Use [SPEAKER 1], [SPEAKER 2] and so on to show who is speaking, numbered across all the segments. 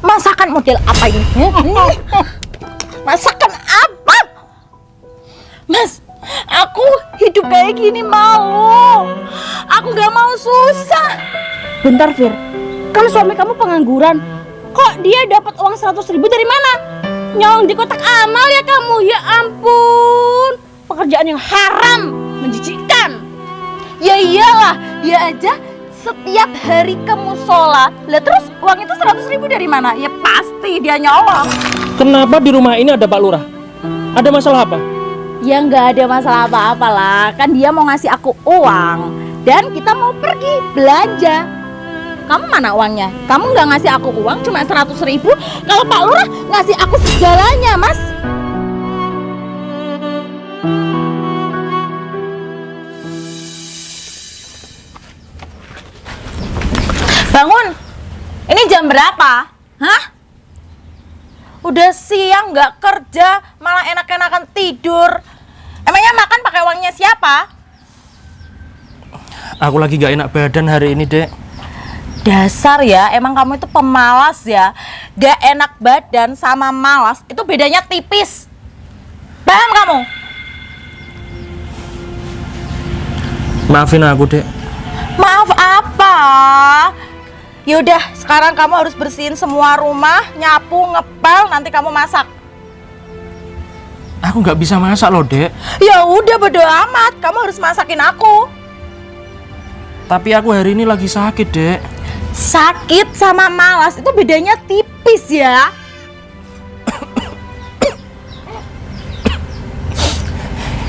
[SPEAKER 1] Masakan model apa ini? Masakan apa? Mas, aku hidup kayak gini malu. Aku gak mau susah.
[SPEAKER 2] Bentar, Fir. Kan suami kamu pengangguran. Kok dia dapat uang 100.000 dari mana? Nyolong di kotak amal ya kamu? Ya ampun. Pekerjaan yang haram, menjijikkan.
[SPEAKER 1] Ya iyalah, dia aja setiap hari ke musola. Lah terus uang itu 100.000 dari mana? Ya pasti dia nyolong.
[SPEAKER 3] Kenapa di rumah ini ada Pak Lurah? Ada masalah apa?
[SPEAKER 1] Ya nggak ada masalah apa-apa lah. Kan dia mau ngasih aku uang dan kita mau pergi belanja. Kamu mana uangnya? Kamu nggak ngasih aku uang cuma 100.000. Kalau Pak Lurah ngasih aku segalanya, Mas. Bangun. Ini jam berapa? Hah? Udah siang nggak kerja, malah enak-enakan tidur. Emangnya makan pakai uangnya siapa?
[SPEAKER 3] Aku lagi gak enak badan hari ini, Dek.
[SPEAKER 1] Dasar ya, emang kamu itu pemalas ya. Gak enak badan sama malas itu bedanya tipis. Paham kamu?
[SPEAKER 3] Maafin aku, Dek.
[SPEAKER 1] Maaf apa? Yaudah, sekarang kamu harus bersihin semua rumah, nyapu, ngepel, nanti kamu masak.
[SPEAKER 3] Aku gak bisa masak loh, Dek.
[SPEAKER 1] Ya udah, bodo amat, kamu harus masakin aku.
[SPEAKER 3] Tapi aku hari ini lagi sakit, Dek.
[SPEAKER 1] Sakit sama malas itu bedanya tipis ya.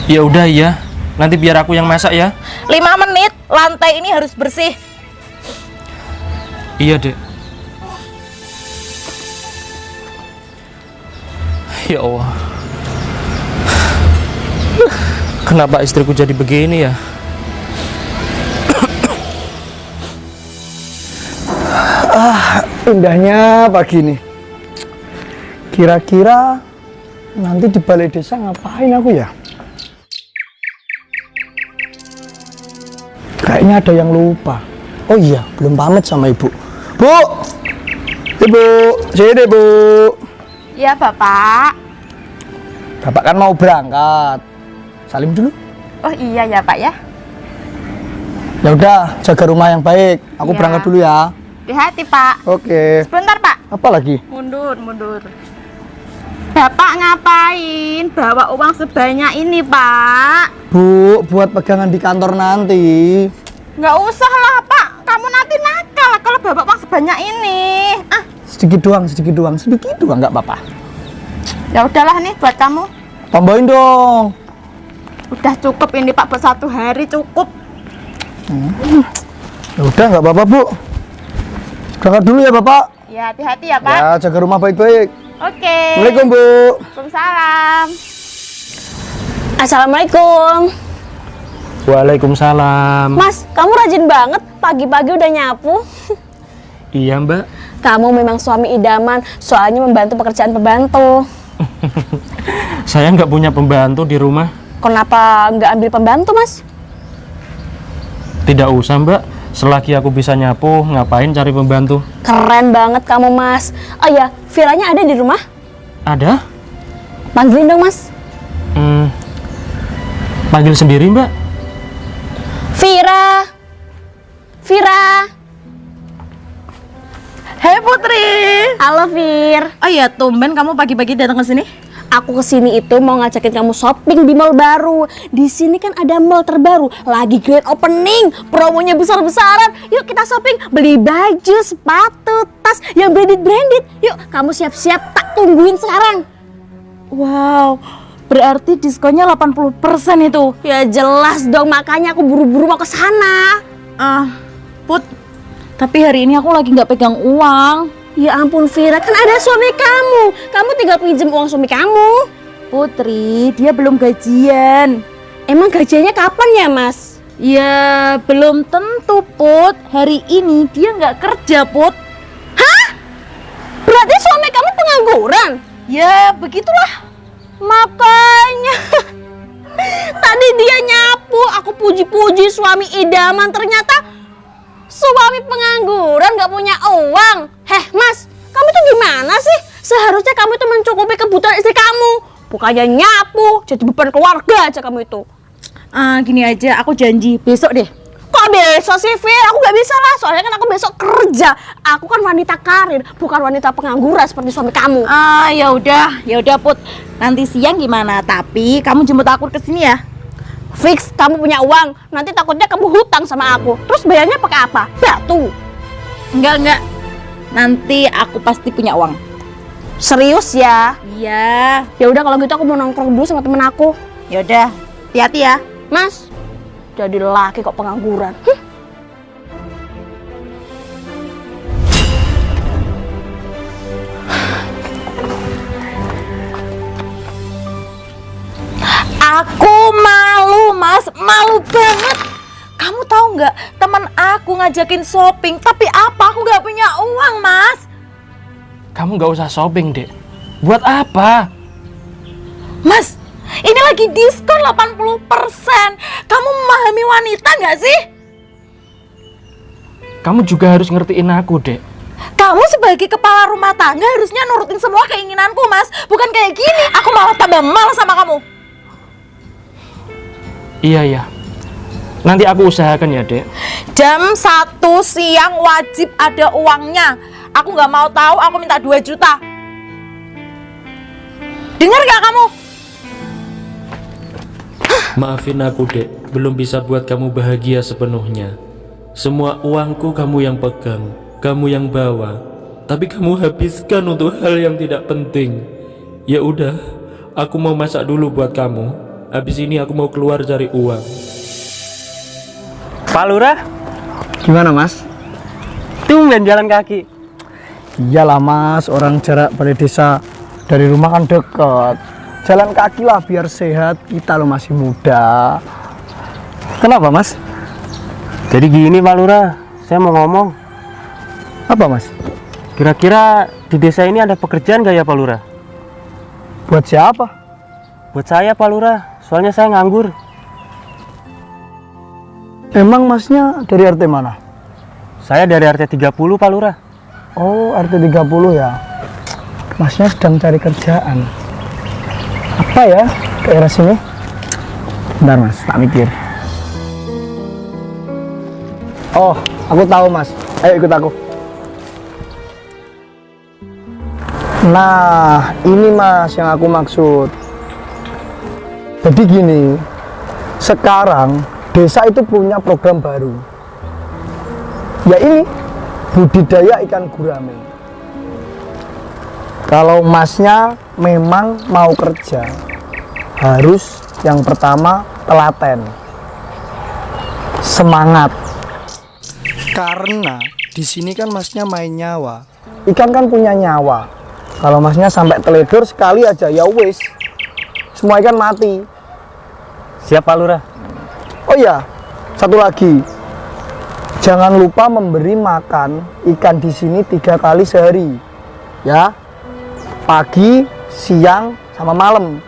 [SPEAKER 3] Ya udah ya, nanti biar aku yang masak ya.
[SPEAKER 1] 5 menit, lantai ini harus bersih.
[SPEAKER 3] Iya, Dek. Ya Allah. Kenapa istriku jadi begini ya?
[SPEAKER 4] Indahnya pagi nih. Kira-kira nanti di balai desa ngapain aku ya? Kayaknya ada yang lupa. Oh iya, belum pamit sama ibu. Bu! Ibu, sini Bu.
[SPEAKER 1] Ya Bapak.
[SPEAKER 4] Bapak kan mau berangkat. Salim dulu.
[SPEAKER 1] Oh iya ya Pak ya.
[SPEAKER 4] Ya udah, jaga rumah yang baik. Aku
[SPEAKER 1] Iya.
[SPEAKER 4] berangkat dulu ya.
[SPEAKER 1] Hati-hati Pak.
[SPEAKER 4] Oke.
[SPEAKER 1] Sebentar Pak.
[SPEAKER 4] Apa lagi?
[SPEAKER 1] Mundur. Bapak ngapain bawa uang sebanyak ini Pak?
[SPEAKER 4] Bu, buat pegangan di kantor nanti.
[SPEAKER 1] Nggak usah lah Pak. Kamu nanti nakal kalau bawa uang sebanyak ini. Ah,
[SPEAKER 4] Sedikit doang. Sedikit doang, nggak apa-apa.
[SPEAKER 1] ya udahlah nih buat kamu.
[SPEAKER 4] Tambahin dong.
[SPEAKER 1] Udah cukup ini Pak, buat 1 hari cukup.
[SPEAKER 4] Ya udah, nggak apa-apa Bu. Berangkat dulu ya Bapak.
[SPEAKER 1] Ya hati-hati ya Pak.
[SPEAKER 4] Ya, jaga rumah baik-baik.
[SPEAKER 1] Oke.
[SPEAKER 4] Assalamualaikum Bu.
[SPEAKER 1] Waalaikumsalam.
[SPEAKER 2] Assalamualaikum.
[SPEAKER 3] Waalaikumsalam.
[SPEAKER 2] Mas, kamu rajin banget. Pagi-pagi udah nyapu.
[SPEAKER 3] Iya, Mbak.
[SPEAKER 2] Kamu memang suami idaman, soalnya membantu pekerjaan pembantu.
[SPEAKER 3] Saya nggak punya pembantu di rumah.
[SPEAKER 2] Kenapa nggak ambil pembantu, Mas?
[SPEAKER 3] Tidak usah, Mbak. Selagi aku bisa nyapu, ngapain cari pembantu?
[SPEAKER 2] Keren banget kamu, Mas. Oh iya, Viranya ada di rumah?
[SPEAKER 3] Ada?
[SPEAKER 2] Panggilin dong, Mas.
[SPEAKER 3] Panggil sendiri, Mbak.
[SPEAKER 2] Vira.
[SPEAKER 1] Hei Putri.
[SPEAKER 2] Halo, Vir.
[SPEAKER 1] Oh iya, tumben kamu pagi-pagi datang ke sini.
[SPEAKER 2] Aku kesini itu mau ngajakin kamu shopping di mall baru. Di sini kan ada mall terbaru, lagi grand opening, promonya besar-besaran. Yuk kita shopping, beli baju, sepatu, tas yang branded. Yuk, kamu siap-siap, tak tungguin sekarang.
[SPEAKER 1] Wow, berarti diskonnya 80% itu.
[SPEAKER 2] Ya jelas dong, makanya aku buru-buru mau ke sana.
[SPEAKER 1] Put, tapi hari ini aku lagi nggak pegang uang.
[SPEAKER 2] Ya ampun Vira, kan ada suami kamu. Kamu tinggal pinjem uang suami kamu.
[SPEAKER 1] Putri, dia belum gajian.
[SPEAKER 2] Emang gajiannya kapan ya, Mas?
[SPEAKER 1] Ya, belum tentu, Put. Hari ini dia nggak kerja, Put.
[SPEAKER 2] Berarti suami kamu pengangguran?
[SPEAKER 1] Ya, begitulah.
[SPEAKER 2] Makanya tadi dia nyapu, aku puji-puji suami idaman, ternyata suami pengangguran gak punya uang. Heh Mas, kamu tuh gimana Seharusnya kamu itu mencukupi kebutuhan istri kamu, bukannya nyapu, jadi beban keluarga aja kamu itu.
[SPEAKER 1] Gini aja, aku janji besok deh.
[SPEAKER 2] Kok besok sih, Fir? Aku gak bisa lah, soalnya kan aku besok kerja. Aku kan wanita karir, bukan wanita pengangguran seperti suami kamu.
[SPEAKER 1] Ya udah Put. Nanti siang gimana? Tapi kamu jemput aku ke sini ya.
[SPEAKER 2] Fix, kamu punya uang, nanti takutnya kamu hutang sama aku. Terus bayarnya pakai apa? Batu.
[SPEAKER 1] Enggak. Nanti aku pasti punya uang.
[SPEAKER 2] Serius ya?
[SPEAKER 1] Iya.
[SPEAKER 2] Ya udah kalau gitu aku mau nongkrong dulu sama temen aku.
[SPEAKER 1] Ya udah, hati-hati ya.
[SPEAKER 2] Mas, jadi laki kok pengangguran.
[SPEAKER 1] Aku malu, Mas. Malu banget. Kamu tahu nggak, teman aku ngajakin shopping, tapi apa? Aku nggak punya uang, Mas.
[SPEAKER 3] Kamu nggak usah shopping, Dek. Buat apa?
[SPEAKER 1] Mas, ini lagi diskon 80%. Kamu memahami wanita nggak sih?
[SPEAKER 3] Kamu juga harus ngertiin aku, Dek.
[SPEAKER 1] Kamu sebagai kepala rumah tangga harusnya nurutin semua keinginanku, Mas. Bukan kayak gini. Aku malah tambah malas sama kamu.
[SPEAKER 3] Iya. Nanti aku usahakan ya, Dek.
[SPEAKER 1] Jam 1 siang wajib ada uangnya. Aku nggak mau tahu, aku minta 2 juta. Dengar nggak kamu?
[SPEAKER 5] Maafin aku, Dek, belum bisa buat kamu bahagia sepenuhnya. Semua uangku kamu yang pegang, kamu yang bawa, tapi kamu habiskan untuk hal yang tidak penting. Ya udah, aku mau masak dulu buat kamu. Habis ini aku mau keluar cari uang.
[SPEAKER 6] Pak Lurah,
[SPEAKER 4] Gimana Mas?
[SPEAKER 6] tumben jalan kaki.
[SPEAKER 4] Iyalah Mas, orang jarak balai desa dari rumah kan deket. Jalan kaki lah biar sehat, kita lo masih muda. Kenapa Mas?
[SPEAKER 6] Jadi gini Pak Lurah, saya mau ngomong.
[SPEAKER 4] Apa Mas?
[SPEAKER 6] Kira-kira di desa ini ada pekerjaan gak ya Pak Lurah?
[SPEAKER 4] Buat siapa?
[SPEAKER 6] Buat saya Pak Lurah, soalnya saya nganggur.
[SPEAKER 4] Emang Masnya dari RT mana?
[SPEAKER 6] Saya dari RT 30 Pak Lurah.
[SPEAKER 4] Oh, RT 30 ya. Masnya sedang cari kerjaan. Apa ya daerah sini? Bentar Mas, tak mikir. Oh, aku tahu Mas. Ayo ikut aku. Nah, ini Mas yang aku maksud. Jadi gini, sekarang desa itu punya program baru. Ya ini, budidaya ikan gurame. Kalau Masnya memang mau kerja, harus yang pertama telaten, semangat. Karena di sini kan Masnya main nyawa. Ikan kan punya nyawa. Kalau Masnya sampai teledor sekali aja ya wis, semua ikan mati.
[SPEAKER 6] Siap Pak Lurah.
[SPEAKER 4] Oh iya, satu lagi, jangan lupa memberi makan ikan di sini 3 kali sehari, ya. Pagi, siang, sama malam.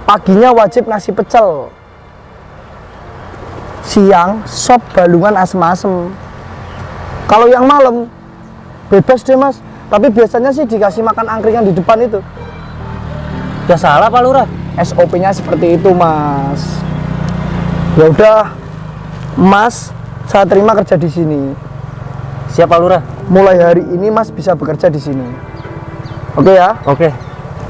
[SPEAKER 4] Paginya wajib nasi pecel. Siang sop balungan asem-asem. Kalau yang malam bebas deh Mas. Tapi biasanya sih dikasih makan angkringan di depan itu.
[SPEAKER 6] Ya salah Pak Lurah.
[SPEAKER 4] SOP-nya seperti itu Mas. Ya udah, Mas, saya terima kerja di sini.
[SPEAKER 6] Siap Pak Lurah.
[SPEAKER 4] Mulai hari ini Mas bisa bekerja di sini. Oke ya?
[SPEAKER 6] Oke.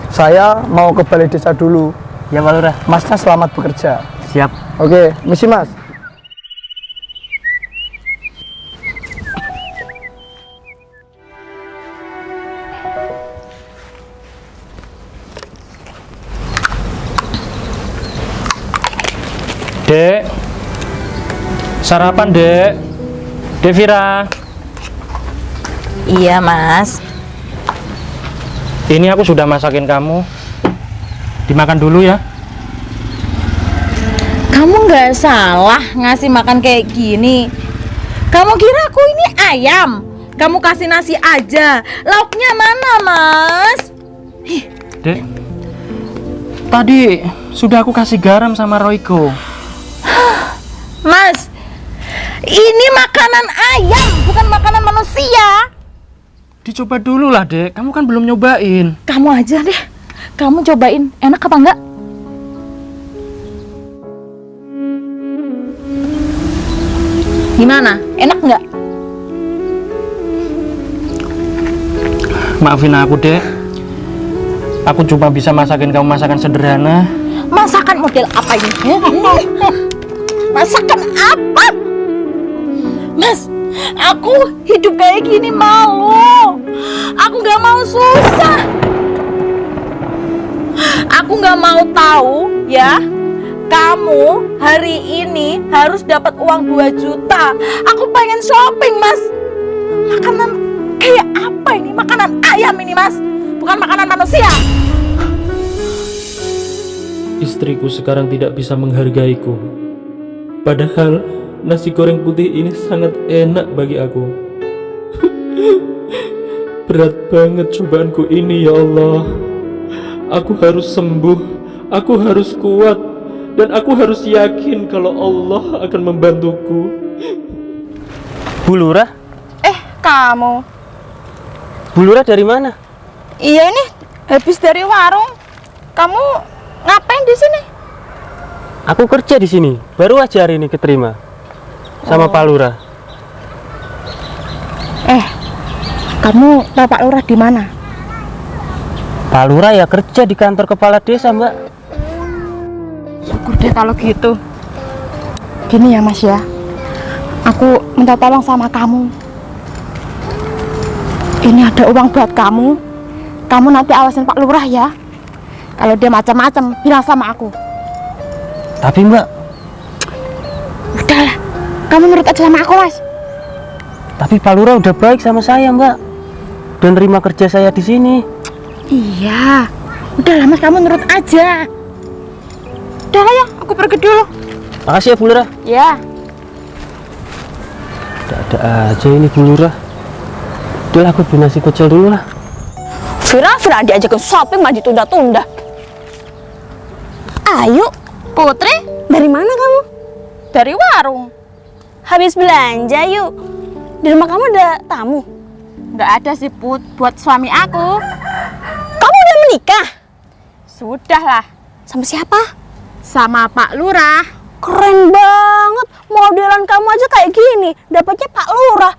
[SPEAKER 4] Saya mau ke balai desa dulu.
[SPEAKER 6] Ya Pak Lurah.
[SPEAKER 4] Masnya selamat bekerja.
[SPEAKER 6] Siap.
[SPEAKER 4] Oke, misi Mas.
[SPEAKER 3] Dek, sarapan Dek. Dek Vira,
[SPEAKER 1] Iya, Mas.
[SPEAKER 3] ini aku sudah masakin kamu. Dimakan dulu ya.
[SPEAKER 1] Kamu nggak salah ngasih makan kayak gini. Kamu kira aku ini ayam? Kamu kasih nasi aja. Lauknya mana, Mas?
[SPEAKER 3] Dek, tadi sudah aku kasih garam sama Royko.
[SPEAKER 1] Mas, ini makanan ayam, bukan makanan manusia.
[SPEAKER 3] Dicoba dulu lah, Dek. Kamu kan belum nyobain.
[SPEAKER 1] Kamu aja deh. Kamu cobain, enak apa enggak? Gimana? Enak enggak?
[SPEAKER 3] Maafin aku, Dek. Aku cuma bisa masakin kamu masakan sederhana.
[SPEAKER 1] Masakan model apa ini? Masakan apa? Mas, aku hidup kayak gini malu. Aku gak mau susah. Aku gak mau tahu ya, kamu hari ini harus dapat uang 2 juta. Aku pengen shopping, Mas. Makanan kayak apa ini? Makanan ayam ini, Mas. Bukan makanan manusia.
[SPEAKER 5] Istriku sekarang tidak bisa menghargaiku. Padahal nasi goreng putih ini sangat enak bagi aku. Berat banget cobaanku ini, ya Allah. Aku harus sembuh, aku harus kuat, dan aku harus yakin kalau Allah akan membantuku.
[SPEAKER 6] Bu Lurah?
[SPEAKER 2] Kamu?
[SPEAKER 6] Bu Lurah dari mana?
[SPEAKER 2] Iya, ini habis dari warung. Kamu ngapain di sini?
[SPEAKER 6] Aku kerja di sini. Baru aja hari ini keterima sama Pak Lurah.
[SPEAKER 2] Kamu tahu Pak Lurah di mana?
[SPEAKER 6] Pak Lurah ya kerja di kantor kepala desa, Mbak.
[SPEAKER 2] Syukur deh kalau gitu. Gini ya, Mas ya. Aku minta tolong sama kamu. Ini ada uang buat kamu. Kamu nanti awasin Pak Lurah ya. Kalau dia macam-macam, bilang sama aku.
[SPEAKER 6] Tapi Mbak,
[SPEAKER 2] Udahlah, kamu nurut aja sama aku, Mas.
[SPEAKER 6] tapi Pak Lurah udah baik sama saya, Mbak. Dan terima kerja saya di sini.
[SPEAKER 2] Iya. Udahlah, Mas, kamu nurut aja. Udahlah ya, aku pergi dulu.
[SPEAKER 6] Makasih ya Bu Lurah.
[SPEAKER 2] Ya.
[SPEAKER 6] Ada aja ini Bu Lurah. Udah aku beli nasi kecil dulu lah.
[SPEAKER 2] Vira diajakin shopping malah ditunda-tunda. Ayo,
[SPEAKER 1] Putri,
[SPEAKER 2] dari mana kamu?
[SPEAKER 1] dari warung.
[SPEAKER 2] Habis belanja yuk. Di rumah kamu ada tamu?
[SPEAKER 1] Nggak ada sih, Put, buat suami aku.
[SPEAKER 2] Kamu udah menikah?
[SPEAKER 1] Sudahlah,
[SPEAKER 2] Sama siapa?
[SPEAKER 1] sama Pak Lurah.
[SPEAKER 2] Keren banget. Modelan kamu aja kayak gini. Dapatnya Pak Lurah.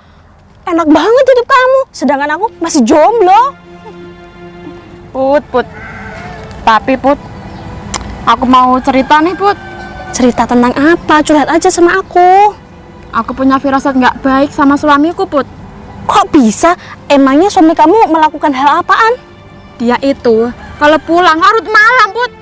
[SPEAKER 2] Enak banget hidup kamu. Sedangkan aku masih jomblo.
[SPEAKER 1] Put. Tapi Put, aku mau cerita nih, Put.
[SPEAKER 2] Cerita tentang apa? Curhat aja sama aku.
[SPEAKER 1] Aku punya firasat nggak baik sama suamiku, Put.
[SPEAKER 2] Kok bisa? Emangnya suami kamu melakukan hal apaan?
[SPEAKER 1] Dia itu kalau pulang larut malam, Put.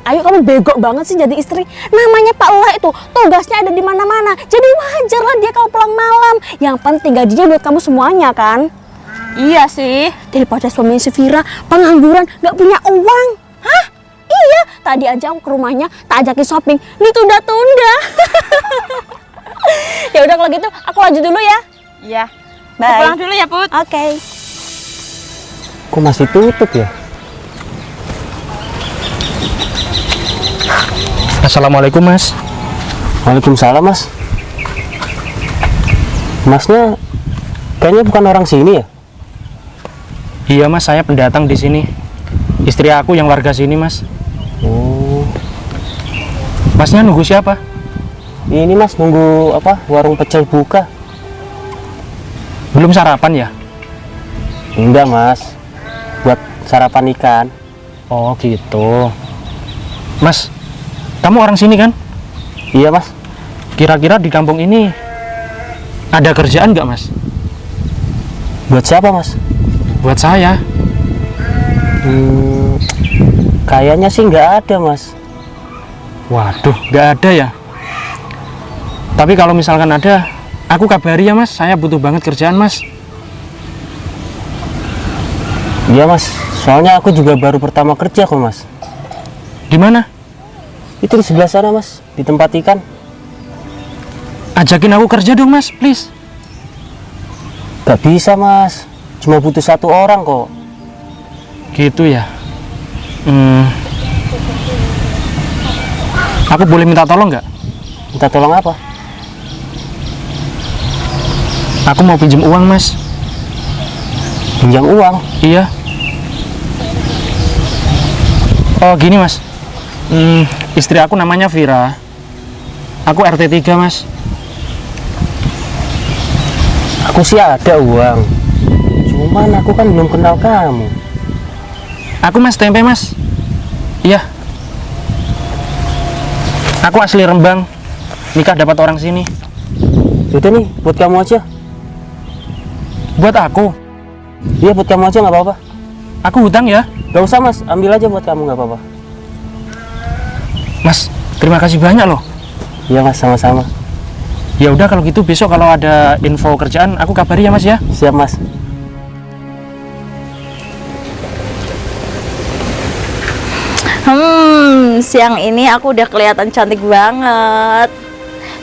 [SPEAKER 2] Ayo, kamu bego banget sih jadi istri. Namanya Pak Lurah itu tugasnya ada di mana-mana. Jadi wajar lah dia kalau pulang malam. Yang penting gajinya buat kamu semuanya kan.
[SPEAKER 1] Iya sih.
[SPEAKER 2] Daripada suaminya si Vira pengangguran nggak punya uang. Hah? Iya. Tadi aja aku ke rumahnya tak ajakin shopping. Ditunda-tunda. Ya udah kalau gitu aku lanjut dulu ya.
[SPEAKER 1] Iya.
[SPEAKER 2] Bye.
[SPEAKER 1] Pulang dulu ya, Put.
[SPEAKER 2] Oke.
[SPEAKER 6] Kok masih tutup ya?
[SPEAKER 3] Assalamualaikum, Mas.
[SPEAKER 6] Waalaikumsalam, Mas. Masnya kayaknya bukan orang sini ya?
[SPEAKER 3] Iya, Mas, saya pendatang di sini. Istri aku yang warga sini, Mas.
[SPEAKER 6] Oh,
[SPEAKER 3] Masnya nunggu siapa?
[SPEAKER 6] ini Mas nunggu apa? Warung pecel buka.
[SPEAKER 3] Belum sarapan ya?
[SPEAKER 6] Enggak, Mas. Buat sarapan ikan.
[SPEAKER 3] Oh, gitu. Mas, kamu orang sini kan?
[SPEAKER 6] Iya, Mas.
[SPEAKER 3] Kira-kira di kampung ini ada kerjaan nggak, Mas?
[SPEAKER 6] Buat siapa, Mas?
[SPEAKER 3] Buat saya.
[SPEAKER 6] Kayaknya sih nggak ada, Mas.
[SPEAKER 3] Waduh, nggak ada ya? Tapi kalau misalkan ada, aku kabari ya, Mas. Saya butuh banget kerjaan, Mas.
[SPEAKER 6] Iya, Mas. Soalnya aku juga baru pertama kerja kok, Mas.
[SPEAKER 3] Di mana?
[SPEAKER 6] Itu di sebelah sana, Mas. Di tempat ikan.
[SPEAKER 3] Ajakin aku kerja dong, Mas, please.
[SPEAKER 6] Gak bisa, Mas. Cuma butuh 1 orang kok.
[SPEAKER 3] Gitu ya. Aku boleh minta tolong nggak?
[SPEAKER 6] Minta tolong apa?
[SPEAKER 3] Aku mau pinjam uang, Mas.
[SPEAKER 6] Pinjam uang?
[SPEAKER 3] Iya. Oh gini mas, istri aku namanya Vira. Aku RT 3 mas.
[SPEAKER 6] Aku sih ada uang, cuman aku kan belum kenal kamu.
[SPEAKER 3] Aku mas tempe mas. Iya. Aku asli Rembang. Nikah dapat orang sini.
[SPEAKER 6] Yaudah nih, buat kamu aja.
[SPEAKER 3] Buat aku.
[SPEAKER 6] Iya, buat kamu aja nggak apa-apa.
[SPEAKER 3] Aku hutang ya.
[SPEAKER 6] Gak usah mas, ambil aja buat kamu nggak apa-apa.
[SPEAKER 3] Mas, terima kasih banyak loh.
[SPEAKER 6] Iya mas, sama-sama.
[SPEAKER 3] Ya udah kalau gitu besok kalau ada info kerjaan aku kabari ya mas ya.
[SPEAKER 6] Siap mas.
[SPEAKER 1] Siang ini aku udah kelihatan cantik banget.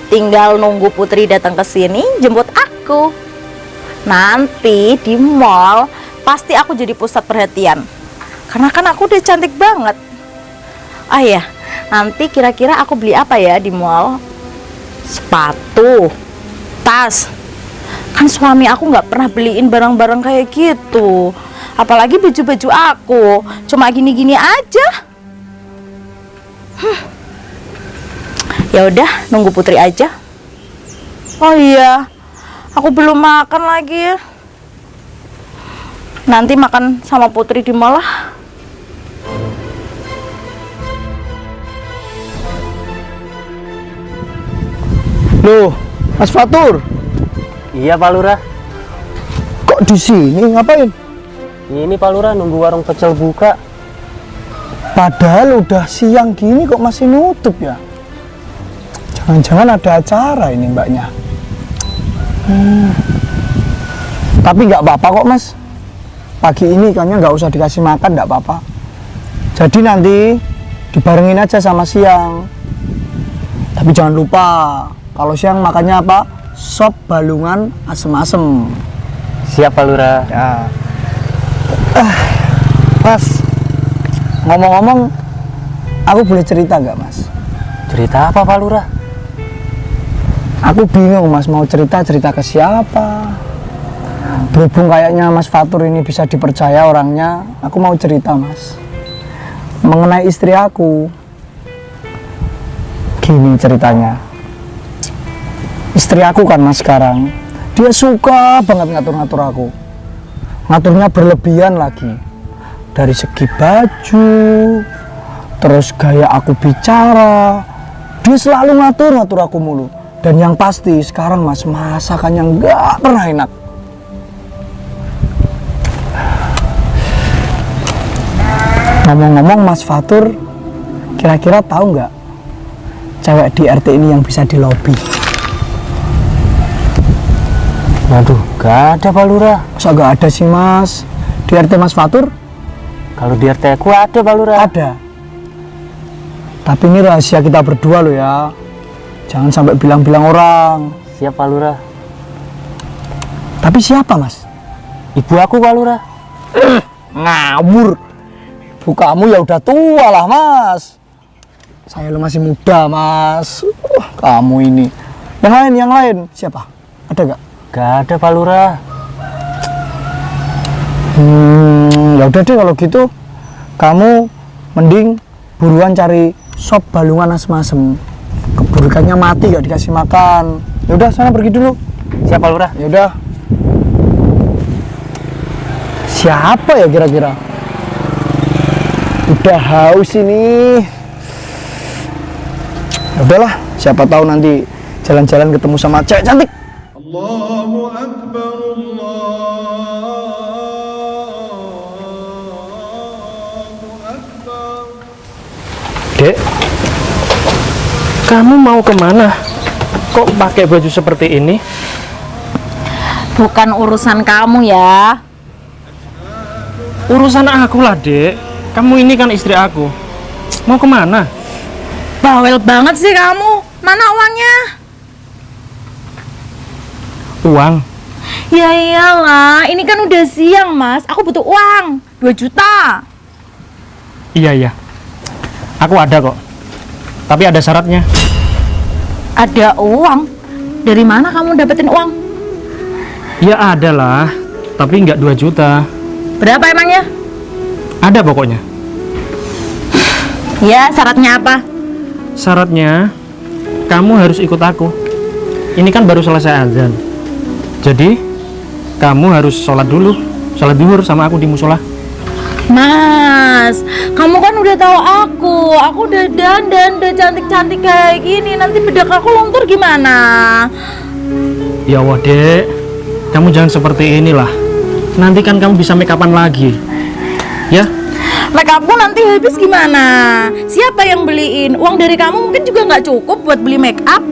[SPEAKER 1] Tinggal nunggu Putri datang ke sini jemput aku. Nanti di mall pasti aku jadi pusat perhatian. Karena kan aku udah cantik banget. Ah ya, nanti kira-kira aku beli apa ya di mall? Sepatu, tas. Kan suami aku nggak pernah beliin barang-barang kayak gitu. Apalagi baju-baju aku cuma gini-gini aja. Ya udah, nunggu Putri aja. Oh iya, aku belum makan lagi. Nanti makan sama Putri di mall lah.
[SPEAKER 4] Loh, Mas Fatur,
[SPEAKER 6] Iya Pak Lurah.
[SPEAKER 4] kok di sini ngapain?
[SPEAKER 6] Ini Pak Lurah nunggu warung pecel buka.
[SPEAKER 4] Padahal udah siang gini kok masih nutup ya? Jangan-jangan ada acara ini mbaknya. Tapi nggak apa-apa kok mas. Pagi ini kayaknya nggak usah dikasih makan, nggak apa-apa. Jadi nanti dibarengin aja sama siang. Tapi jangan lupa, kalau siang makannya apa? Sop balungan asem-asem.
[SPEAKER 6] Siap Pak Lurah.
[SPEAKER 4] Ya. Mas, ngomong-ngomong, aku boleh cerita nggak mas?
[SPEAKER 6] Cerita apa Pak Lurah?
[SPEAKER 4] Aku bingung mas, mau cerita ke siapa. Berhubung kayaknya Mas Fatur ini bisa dipercaya orangnya, aku mau cerita mas. Mengenai istri aku. Gini ceritanya. Istri aku kan mas sekarang, dia suka banget ngatur-ngatur aku. Ngaturnya berlebihan lagi. Dari segi baju, terus gaya aku bicara, dia selalu ngatur aku mulu. Dan yang pasti sekarang mas, masakannya nggak pernah enak. Ngomong-ngomong Mas Fatur, kira-kira tahu nggak cewek di RT ini yang bisa di lobby?
[SPEAKER 6] Waduh, gak ada Pak Lurah.
[SPEAKER 4] Masa nggak ada sih mas? Di RT Mas Fatur?
[SPEAKER 6] Kalau di RT aku ada Pak Lurah.
[SPEAKER 4] Ada. Tapi ini rahasia kita berdua loh ya. Jangan sampai bilang-bilang orang.
[SPEAKER 6] Siap Pak Lurah.
[SPEAKER 4] Tapi siapa mas?
[SPEAKER 6] Ibu aku Pak Lurah.
[SPEAKER 4] Ngawur. Ibu kamu ya udah tua lah mas. Saya lo masih muda mas. Kamu ini. Yang lain. Siapa? Ada gak?
[SPEAKER 6] Gak ada Pak Lurah.
[SPEAKER 4] Ya udah deh kalau gitu. Kamu mending buruan cari sop balungan asem-asem. Keburukannya mati gak dikasih makan. Ya udah sana pergi dulu.
[SPEAKER 6] Siap Pak Lurah.
[SPEAKER 4] Ya udah. Siapa ya kira-kira? Udah haus ini. Ya udahlah, siapa tahu nanti jalan-jalan ketemu sama cewek cantik.
[SPEAKER 7] Allahu Akbar, Allahu Akbar.
[SPEAKER 3] Dek, kamu mau kemana? Kok pakai baju seperti ini?
[SPEAKER 1] Bukan urusan kamu ya.
[SPEAKER 3] Urusan aku lah, Dek. Kamu ini kan istri aku. Mau kemana?
[SPEAKER 1] Bawel banget sih kamu. Mana uangnya?
[SPEAKER 3] Uang?
[SPEAKER 1] Ya iyalah, ini kan udah siang mas. Aku butuh uang 2 juta.
[SPEAKER 3] Iya. Aku ada kok. Tapi ada syaratnya.
[SPEAKER 1] Ada uang? Dari mana kamu dapetin uang?
[SPEAKER 3] Ya ada lah. Tapi nggak 2 juta.
[SPEAKER 1] Berapa emangnya?
[SPEAKER 3] Ada pokoknya.
[SPEAKER 1] Ya, syaratnya apa?
[SPEAKER 3] Syaratnya kamu harus ikut aku. Ini kan baru selesai azan. Jadi kamu harus sholat dulu, sholat duhur sama aku di musola.
[SPEAKER 1] Mas, kamu kan udah tahu aku udah dandan, udah cantik-cantik kayak gini. Nanti bedak aku luntur gimana?
[SPEAKER 3] Ya Allah dek, kamu jangan seperti inilah. Nanti kan kamu bisa make upan lagi. Ya,
[SPEAKER 1] Make upku nanti habis gimana? Siapa yang beliin? Uang dari kamu mungkin juga nggak cukup buat beli make up.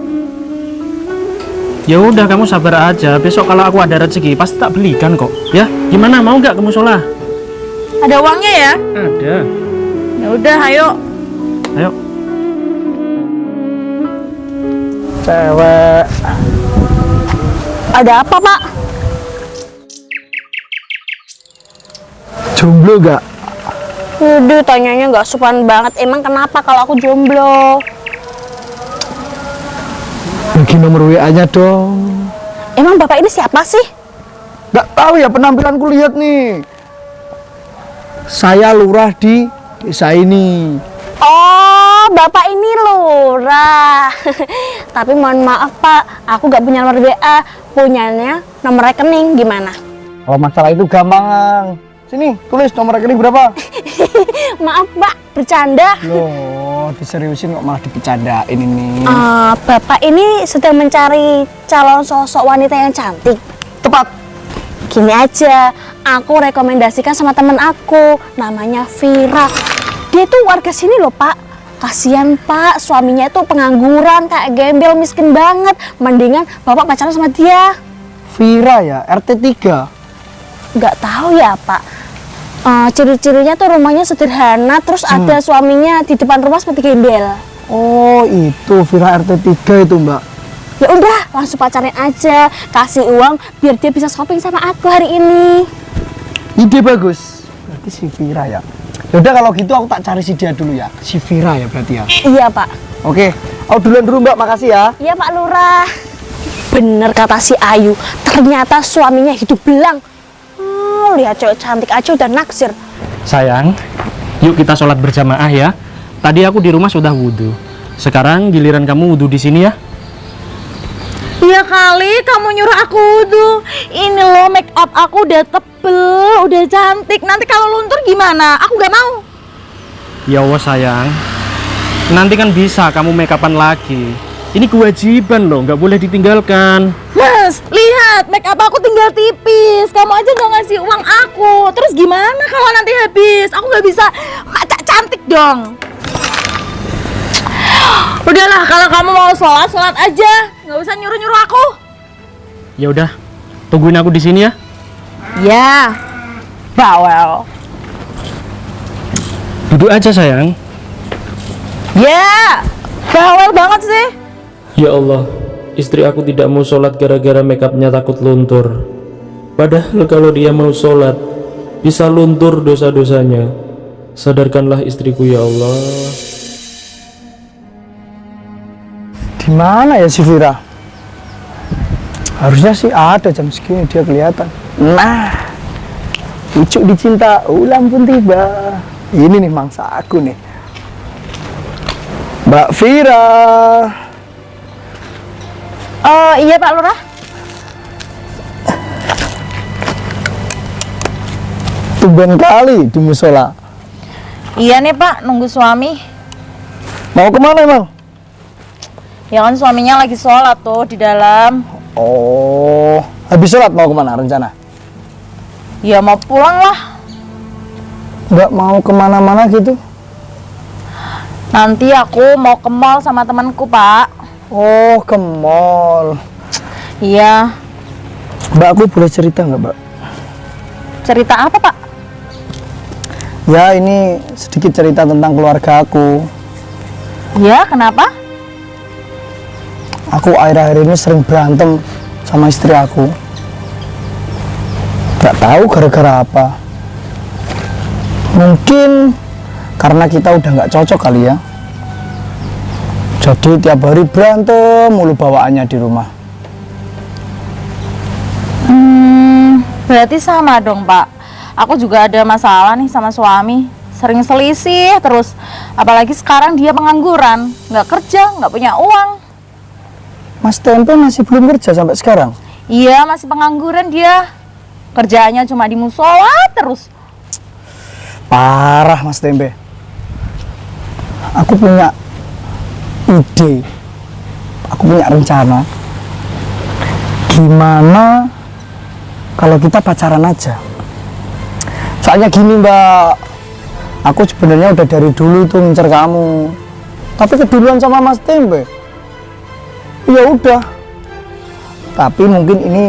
[SPEAKER 3] ya udah kamu sabar aja. Besok kalau aku ada rezeki pasti tak belikan kok. Ya, gimana mau nggak ke musola?
[SPEAKER 1] Ada uangnya ya?
[SPEAKER 3] Ada.
[SPEAKER 1] Ya udah, ayo.
[SPEAKER 3] Ayo.
[SPEAKER 4] Cewek.
[SPEAKER 2] Ada apa, Pak?
[SPEAKER 4] Jomblo gak?
[SPEAKER 2] Waduh, tanyanya nggak sopan banget. Emang kenapa kalau aku jomblo?
[SPEAKER 4] Bagi nomor WA-nya dong.
[SPEAKER 2] Emang Bapak ini siapa sih?
[SPEAKER 4] Gak tahu ya, penampilanku lihat nih. Saya lurah di desa ini.
[SPEAKER 2] Oh, Bapak ini lurah. Tapi mohon maaf, Pak, aku nggak punya nomor WA. Punyanya nomor rekening. Gimana?
[SPEAKER 4] Kalau masalah itu gampang. Sini, tulis nomor rekening berapa?
[SPEAKER 2] Maaf, Pak, bercanda.
[SPEAKER 4] Loh, diseriusin kok malah dibecandain ini.
[SPEAKER 2] Bapak ini sedang mencari calon sosok wanita yang cantik.
[SPEAKER 4] Tepat.
[SPEAKER 2] Gini aja, aku rekomendasikan sama temen aku, namanya Vira. Dia tuh warga sini loh, Pak. Kasian, Pak, suaminya itu pengangguran, kayak gembel, miskin banget. Mendingan Bapak pacaran sama dia.
[SPEAKER 4] Vira ya, RT 3.
[SPEAKER 2] Nggak tahu ya, Pak. Ciri-cirinya tuh rumahnya sederhana, terus ada suaminya di depan rumah seperti gembel.
[SPEAKER 4] Oh, itu Vira RT 3 itu, Mbak.
[SPEAKER 2] Ya udah, langsung pacarin aja, kasih uang biar dia bisa shopping sama aku hari ini.
[SPEAKER 4] Ide bagus. Berarti si Vira ya. Yaudah kalau gitu aku tak cari si dia dulu ya. Si Vira ya berarti ya.
[SPEAKER 2] Iya, Pak.
[SPEAKER 4] Oke, aku duluan dulu Mbak, makasih ya.
[SPEAKER 2] Iya, Pak Lurah. Bener kata si Ayu, ternyata suaminya hidup belang. Lihat cewek cantik aja udah naksir.
[SPEAKER 3] Sayang, yuk kita sholat berjamaah ya. Tadi aku di rumah sudah wudhu. Sekarang giliran kamu wudhu di sini ya.
[SPEAKER 1] Iya kali kamu nyuruh aku wudhu. Ini loh, make up aku udah tebel, udah cantik. Nanti kalau luntur gimana? Aku gak mau.
[SPEAKER 3] Ya Allah sayang, nanti kan bisa kamu make upan lagi. Ini kewajiban loh, nggak boleh ditinggalkan.
[SPEAKER 1] Mas, lihat, make up aku tinggal tipis. Kamu aja gak ngasih uang aku. Terus gimana kalau nanti habis? Aku gak bisa cantik dong. Udahlah, kalau kamu mau sholat, sholat aja. Nggak usah nyuruh-nyuruh aku.
[SPEAKER 3] Ya udah, tungguin aku di sini ya.
[SPEAKER 1] Ya, bawel.
[SPEAKER 3] Duduk aja sayang.
[SPEAKER 1] Ya, bawel banget sih.
[SPEAKER 5] Ya Allah, istri aku tidak mau sholat gara-gara makeupnya takut luntur. Padahal kalau dia mau sholat, bisa luntur dosa-dosanya. Sadarkanlah istriku ya Allah.
[SPEAKER 4] Di mana ya si Vira? Harusnya sih ada jam segini dia kelihatan. Nah, ucuk dicinta, ulang pun tiba. Ini nih mangsa aku nih. Mbak Vira.
[SPEAKER 1] Iya Pak Lurah.
[SPEAKER 4] Tumben kali di musola.
[SPEAKER 1] Iya nih Pak, nunggu suami.
[SPEAKER 4] Mau kemana emang?
[SPEAKER 1] Ya kan suaminya lagi sholat tuh di dalam.
[SPEAKER 4] Oh, habis sholat mau kemana rencana?
[SPEAKER 1] Ya mau pulang lah.
[SPEAKER 4] Nggak mau kemana-mana gitu?
[SPEAKER 1] Nanti aku mau ke mall sama temanku Pak.
[SPEAKER 4] Oh, ke mall.
[SPEAKER 1] Iya.
[SPEAKER 4] Mbak, aku boleh cerita nggak, Mbak?
[SPEAKER 1] Cerita apa Pak?
[SPEAKER 4] Ya, ini sedikit cerita tentang keluarga aku.
[SPEAKER 1] Ya kenapa?
[SPEAKER 4] Aku akhir-akhir ini sering berantem sama istri aku. Nggak tahu gara-gara apa. Mungkin karena kita udah nggak cocok kali ya. Jadi tiap hari berantem mulu bawaannya di rumah.
[SPEAKER 1] Berarti sama dong, Pak. Aku juga ada masalah nih sama suami. Sering selisih terus. Apalagi sekarang dia pengangguran. Nggak kerja, nggak punya uang.
[SPEAKER 4] Mas Tempe masih belum kerja sampai sekarang?
[SPEAKER 1] Iya, masih pengangguran dia. Kerjaannya cuma di musola terus.
[SPEAKER 4] Parah Mas Tempe. Aku punya ide. Aku punya rencana. Gimana kalau kita pacaran aja? Soalnya gini Mbak, aku sebenarnya udah dari dulu tuh ngincer kamu, tapi keduluan sama Mas Tempe. Ya udah. Tapi mungkin ini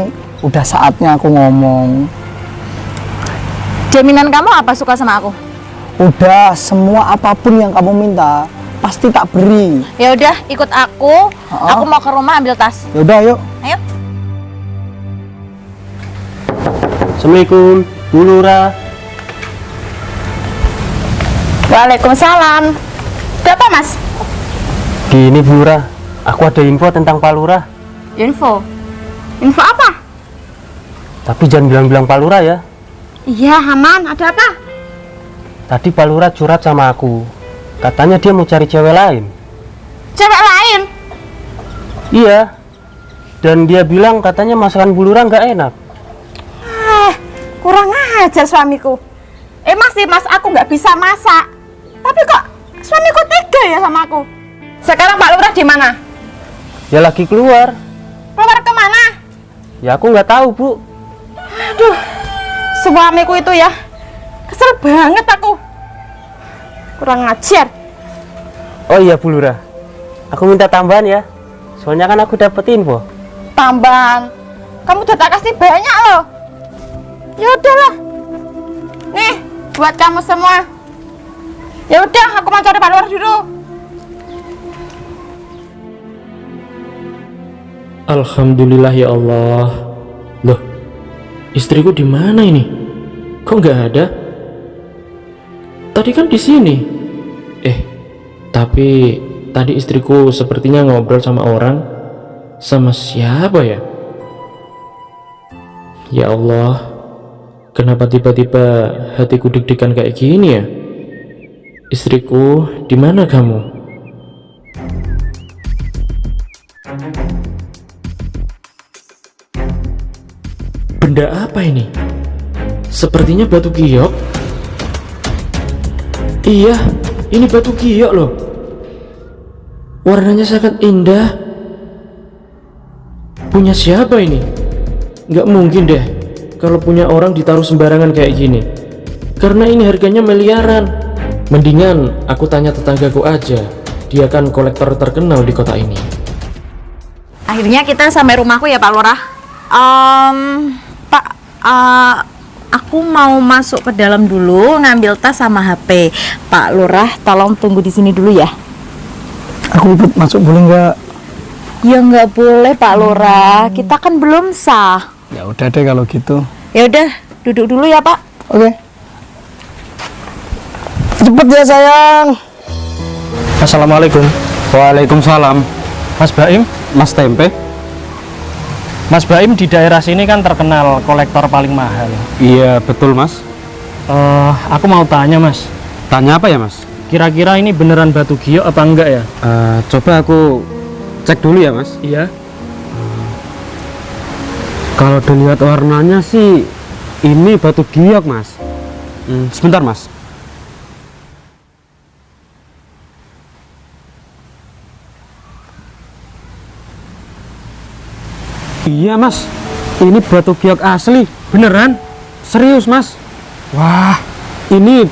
[SPEAKER 4] udah saatnya aku ngomong.
[SPEAKER 1] Jaminan kamu apa suka sama aku?
[SPEAKER 4] Udah, semua apapun yang kamu minta pasti tak beri.
[SPEAKER 1] Ya udah, ikut aku. Aku mau ke rumah ambil tas.
[SPEAKER 4] Ya udah, yuk.
[SPEAKER 1] Ayo.
[SPEAKER 6] Assalamualaikum, Bu Lurah.
[SPEAKER 1] Waalaikumsalam. Berapa, Mas?
[SPEAKER 6] Gini Bu Lurah, aku ada info tentang Pak Lurah.
[SPEAKER 1] Info. Info apa?
[SPEAKER 6] Tapi jangan bilang-bilang Pak Lurah ya.
[SPEAKER 1] Iya, aman. Ada apa?
[SPEAKER 6] Tadi Pak Lurah curhat sama aku. Katanya dia mau cari cewek lain.
[SPEAKER 1] Cewek lain?
[SPEAKER 6] Iya. Dan dia bilang katanya masakan Bu Lurah nggak enak.
[SPEAKER 1] Kurang ajar suamiku. Mas, aku nggak bisa masak. Tapi kok suamiku tega ya sama aku? Sekarang Pak Lurah di mana?
[SPEAKER 6] Ya lagi keluar.
[SPEAKER 1] Keluar kemana?
[SPEAKER 6] Ya aku nggak tahu Bu.
[SPEAKER 1] Aduh, suamiku itu ya. Kesel banget aku. Kurang ajar.
[SPEAKER 6] Oh iya Bu Lurah, aku minta tambahan ya. Soalnya kan aku dapet info.
[SPEAKER 1] Tambahan. Kamu udah tak kasih banyak loh. Ya udahlah. Nih, buat kamu semua. Ya udah, aku mau cari Pak Lurah dulu.
[SPEAKER 5] Alhamdulillah ya Allah. Loh, istriku di mana ini? Kok nggak ada? Tadi kan di sini. Tapi tadi istriku sepertinya ngobrol sama orang. Sama siapa ya? Ya Allah, kenapa tiba-tiba hatiku deg-degan kayak gini ya? Istriku, di mana kamu? Benda apa ini? Sepertinya batu giok. Iya, ini batu giok loh. Warnanya sangat indah. Punya siapa ini? Nggak mungkin deh kalau punya orang ditaruh sembarangan kayak gini. Karena ini harganya miliaran. Mendingan aku tanya tetanggaku aja. Dia kan kolektor terkenal di kota ini.
[SPEAKER 1] Akhirnya kita sampai rumahku ya Pak Lurah. Pak, aku mau masuk ke dalam dulu ngambil tas sama HP. Pak Lurah, tolong tunggu di sini dulu ya.
[SPEAKER 4] Aku ikut masuk boleh nggak?
[SPEAKER 1] Ya nggak boleh Pak Lurah, kita kan belum sah.
[SPEAKER 4] Ya udah deh kalau gitu.
[SPEAKER 1] Ya udah, duduk dulu ya Pak.
[SPEAKER 4] Oke. Cepet ya sayang.
[SPEAKER 3] Assalamualaikum.
[SPEAKER 6] Waalaikumsalam.
[SPEAKER 3] Mas Baim.
[SPEAKER 6] Mas Tempe.
[SPEAKER 3] Mas Baim di daerah sini kan terkenal kolektor paling mahal.
[SPEAKER 6] Iya betul Mas.
[SPEAKER 3] Aku mau tanya Mas,
[SPEAKER 6] Tanya apa ya Mas?
[SPEAKER 3] kira-kira ini beneran batu giok apa enggak ya?
[SPEAKER 6] Coba aku cek dulu ya Mas.
[SPEAKER 3] Iya.
[SPEAKER 6] Kalau dilihat warnanya sih ini batu giok Mas. Sebentar Mas. Iya Mas, ini batu giok asli.
[SPEAKER 3] Beneran?
[SPEAKER 6] Serius Mas.
[SPEAKER 3] Wah,
[SPEAKER 6] Ini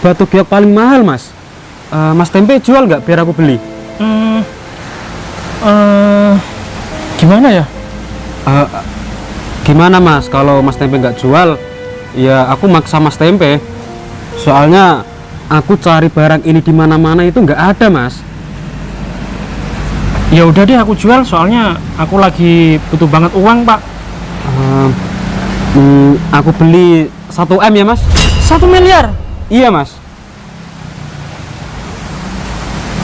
[SPEAKER 6] batu giok paling mahal Mas. Mas Tempe jual nggak biar aku beli?
[SPEAKER 3] gimana ya?
[SPEAKER 6] Gimana Mas, kalau Mas Tempe nggak jual, ya aku maksa Mas Tempe. Soalnya aku cari barang ini di mana-mana itu nggak ada Mas.
[SPEAKER 3] Ya udah deh aku jual, soalnya aku lagi butuh banget uang Pak.
[SPEAKER 6] Aku beli 1 M ya Mas.
[SPEAKER 3] 1 miliar?
[SPEAKER 6] Iya Mas.